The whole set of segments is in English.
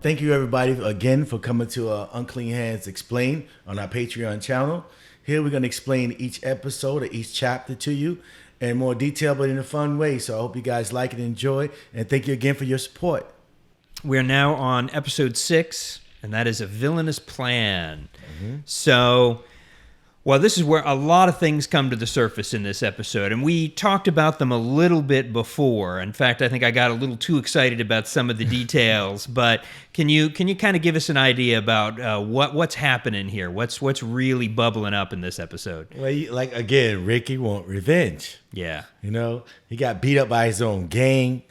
Thank you, everybody, again for coming to Unclean Hands Explain on our Patreon channel. Here we're going to explain each episode or each chapter to you in more detail, but in a fun way. So I hope you guys like it and enjoy. And thank you again for your support. We are now on episode 6, and that is A Villainous Plan. So, well, this is where a lot of things come to the surface in this episode, and we talked about them a little bit before. In fact, I think I got a little too excited about some of the details. But can you kind of give us an idea about what's happening here? What's really bubbling up in this episode? Well, again, Ricky want revenge. Yeah. You know, he got beat up by his own gang.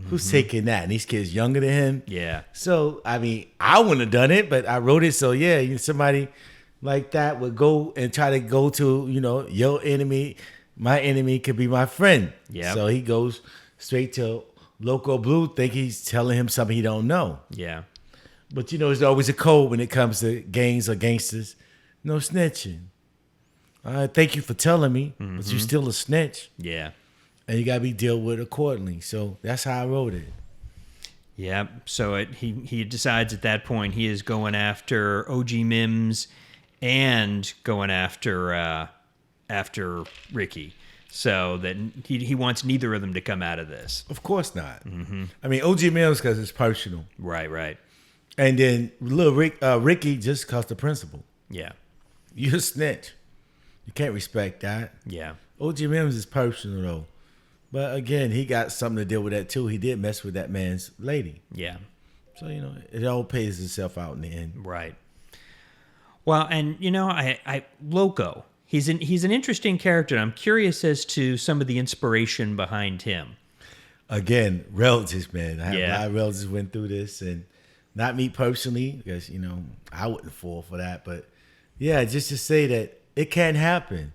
Who's taking that? And these kids younger than him. Yeah. So, I mean, I wouldn't have done it, but I wrote it. So, yeah, somebody like that would go and try to go to, your enemy. My enemy could be my friend. Yeah. So he goes straight to Loco Blue, think he's telling him something he don't know. Yeah. But, there's always a code when it comes to gangs or gangsters. No snitching. Thank you for telling me, but you're still a snitch. Yeah. And you got to be dealt with accordingly. So that's how I wrote it. Yeah. So he decides at that point he is going after OG Mims and going after Ricky. So that he wants neither of them to come out of this. Of course not. I mean, OG Mills because it's personal. Right. And then little Ricky just because the principal. Yeah. You're a snitch. You can't respect that. Yeah. OG Mims is personal, though. But again, he got something to deal with that, too. He did mess with that man's lady. Yeah. So, it all pays itself out in the end. Right. Well, and, I Loco, he's an interesting character. I'm curious as to some of the inspiration behind him. Again, relatives, man. I have Yeah. a lot of relatives went through this, and not me personally, because, I wouldn't fall for that. But, yeah, just to say that it can happen.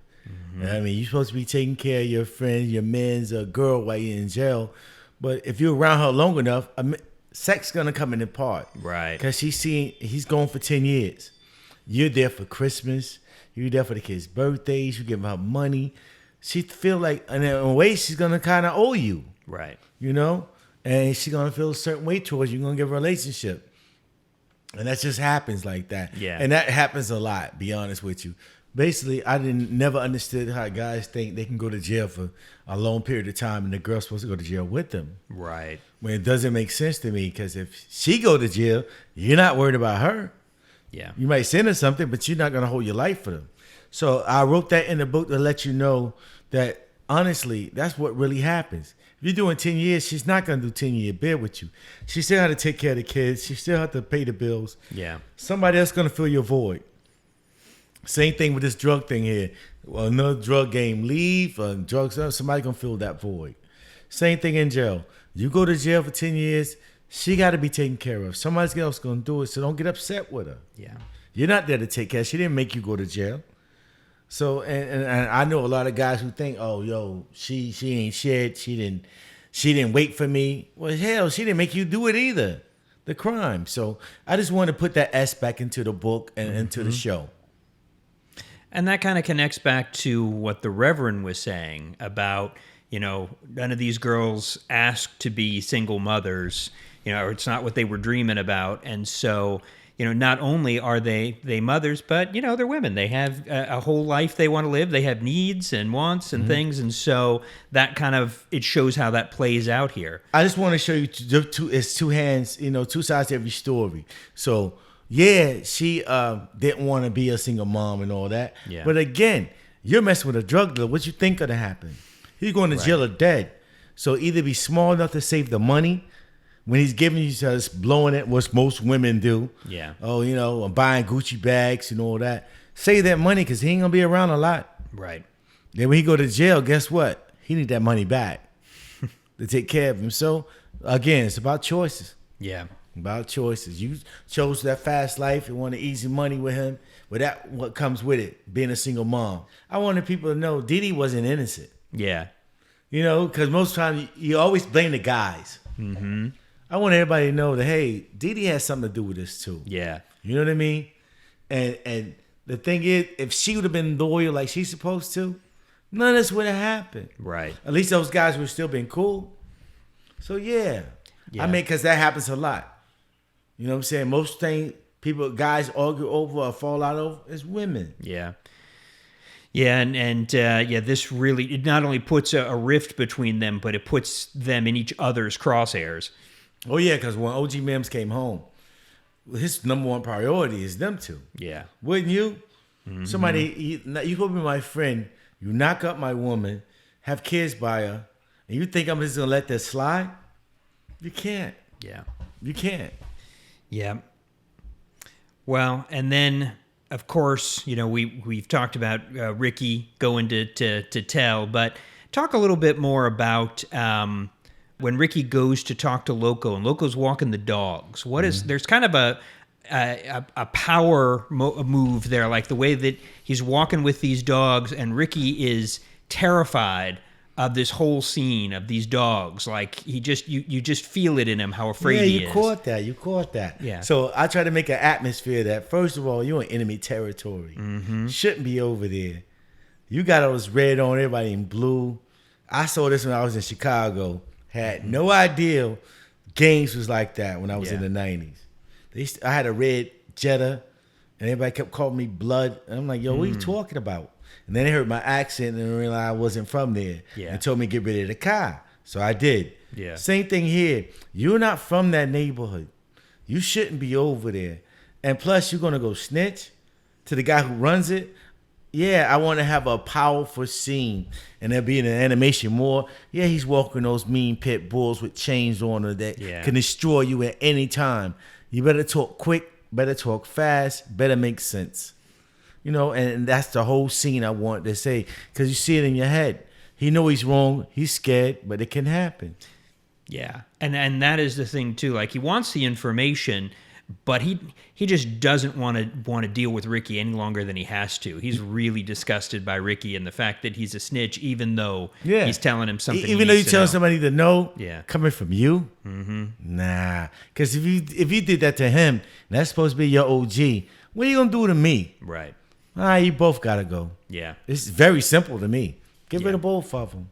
I mean, you're supposed to be taking care of your friend, your man's a girl while you're in jail. But if you're around her long enough, sex going to come in part. Right. Because he's gone for 10 years. You're there for Christmas. You're there for the kids' birthdays. You give her money. She feel like, in a way, she's going to kind of owe you. Right. And she's going to feel a certain way towards you. You're going to give her a relationship. And that just happens like that. Yeah. And that happens a lot, be honest with you. Basically, I never understood how guys think they can go to jail for a long period of time and the girl's supposed to go to jail with them. Right. When it doesn't make sense to me, because if she go to jail, you're not worried about her. Yeah. You might send her something, but you're not going to hold your life for them. So I wrote that in the book to let you know that, honestly, that's what really happens. If you're doing 10 years, she's not going to do 10-year bid with you. She still have to take care of the kids. She still have to pay the bills. Yeah. Somebody else going to fill your void. Same thing with this drug thing here. Well, another drug game, leave, drugs up, somebody going to fill that void. Same thing in jail. You go to jail for 10 years, she got to be taken care of. Somebody else going to do it, so don't get upset with her. Yeah. You're not there to take care. She didn't make you go to jail. So, and I know a lot of guys who think, oh, yo, she ain't shit. She didn't wait for me. Well, hell, she didn't make you do it either. The crime. So I just want to put that S back into the book and into the show. And that kind of connects back to what the Reverend was saying about, none of these girls asked to be single mothers, or it's not what they were dreaming about. And so, not only are they mothers, but, they're women. They have a whole life they want to live. They have needs and wants and things. And so that it shows how that plays out here. I just want to show you it's two hands, two sides to every story. So, yeah, she didn't want to be a single mom and all that. Yeah. But again, you're messing with a drug dealer. What you think gonna happen? He's going to jail or dead. So either be small enough to save the money when he's giving you just blowing it, what most women do. Yeah. Oh, I'm buying Gucci bags and all that. Save that money because he ain't gonna be around a lot. Right. Then when he go to jail, guess what? He need that money back to take care of him. So again, it's about choices. Yeah. About choices. You chose that fast life and wanted easy money with him. But that what comes with it, being a single mom. I wanted people to know Didi wasn't innocent. Yeah. Because most times you always blame the guys. Mm-hmm. I want everybody to know that, hey, Didi has something to do with this too. Yeah. You know what I mean? And the thing is, if she would have been loyal like she's supposed to, none of this would have happened. Right. At least those guys would still been cool. So, yeah. I mean, because that happens a lot. You know what I'm saying? Most things guys argue over or fall out over is women. Yeah. Yeah, this really, it not only puts a rift between them, but it puts them in each other's crosshairs. Oh yeah, because when OG Mims came home, his number one priority is them two. Yeah. Wouldn't you? Mm-hmm. Somebody, you could be my friend, you knock up my woman, have kids by her, and you think I'm just going to let that slide? You can't. Yeah. You can't. Yeah. Well, and then, of course, we've talked about Ricky going to tell, but talk a little bit more about when Ricky goes to talk to Loco, and Loco's walking the dogs. What is there's kind of a power move there, like the way that he's walking with these dogs, and Ricky is terrified of this whole scene of these dogs. Like you just feel it in him how afraid he is. You caught that. Yeah. So I try to make an atmosphere that, first of all, you're in enemy territory. Mm-hmm. Shouldn't be over there. You got all this red on, everybody in blue. I saw this when I was in Chicago. Had no idea games was like that when I was in the 90s. I had a red Jetta, and everybody kept calling me Blood. And I'm like, yo, what are you talking about? And then they heard my accent and realized I wasn't from there. Yeah. And told me to get rid of the car. So I did. Yeah. Same thing here. You're not from that neighborhood. You shouldn't be over there. And plus, you're going to go snitch to the guy who runs it. Yeah, I want to have a powerful scene. And there'll be an animation more. Yeah, he's walking those mean pit bulls with chains on her that can destroy you at any time. You better talk quick, better talk fast, better make sense. And that's the whole scene I want to say. Because you see it in your head. He know he's wrong. He's scared, but it can happen. Yeah. And that is the thing, too. Like, he wants the information, but he just doesn't want to deal with Ricky any longer than he has to. He's really disgusted by Ricky and the fact that he's a snitch, even though he's telling him something. Even though you're telling somebody to know, coming from you, nah. Because if you did that to him, and that's supposed to be your OG, what are you gonna do to me? Right. You both gotta go. Yeah. It's very simple to me. Get rid of both of them.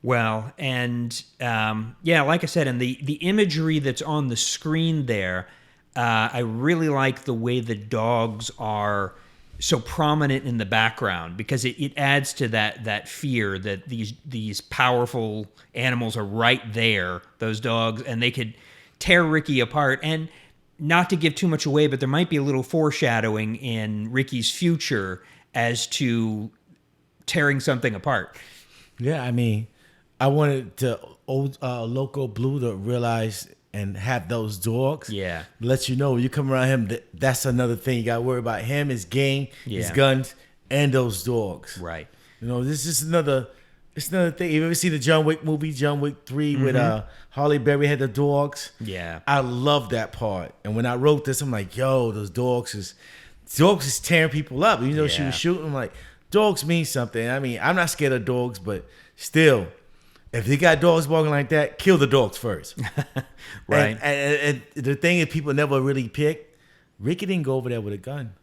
Well, and like I said, and the imagery that's on the screen there, I really like the way the dogs are so prominent in the background, because it adds to that fear that these powerful animals are right there, those dogs, and they could tear Ricky apart. And not to give too much away, but there might be a little foreshadowing in Ricky's future as to tearing something apart. Yeah, I mean, I wanted Loco Blue to realize and have those dogs. Yeah. Let you know when you come around him, that's another thing. You got to worry about him, his game, his guns, and those dogs. Right. This is another thing. You ever see the John Wick movie, John Wick 3, with Halle Berry had the dogs? Yeah. I love that part. And when I wrote this, I'm like, yo, those dogs is tearing people up. She was shooting. I'm like, dogs mean something. I mean, I'm not scared of dogs, but still, if they got dogs barking like that, kill the dogs first. Right. And the thing is, people never really pick. Ricky didn't go over there with a gun.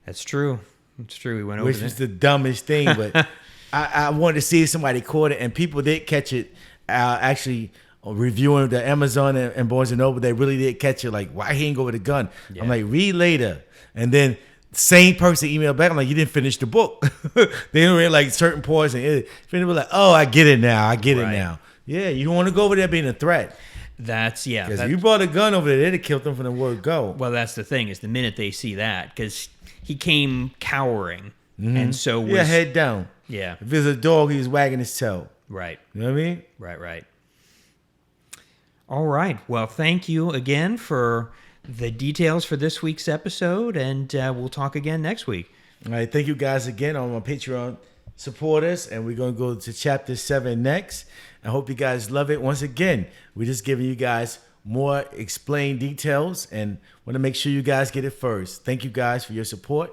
That's true. It's true. He went over there. Which was the dumbest thing, but I wanted to see if somebody caught it, and people did catch it. Actually, reviewing the Amazon and Barnes & Noble, they really did catch it. Like, why he didn't go with a gun? Yeah. I'm like, read later. And then same person emailed back. I'm like, you didn't finish the book. They didn't read like certain parts. And they were like, oh, I get it now. I get it now. Yeah, you don't want to go over there being a threat. Because if you brought a gun over there, they'd have killed them from the word go. Well, that's the thing, is the minute they see that, because he came cowering. And so was... head down. Yeah. If it's a dog, he was wagging his tail. Right. You know what I mean? Right. All right. Well, thank you again for the details for this week's episode, and we'll talk again next week. All right. Thank you guys again on my Patreon supporters, and we're going to go to chapter 7 next. I hope you guys love it. Once again, we're just giving you guys more explained details and want to make sure you guys get it first. Thank you guys for your support.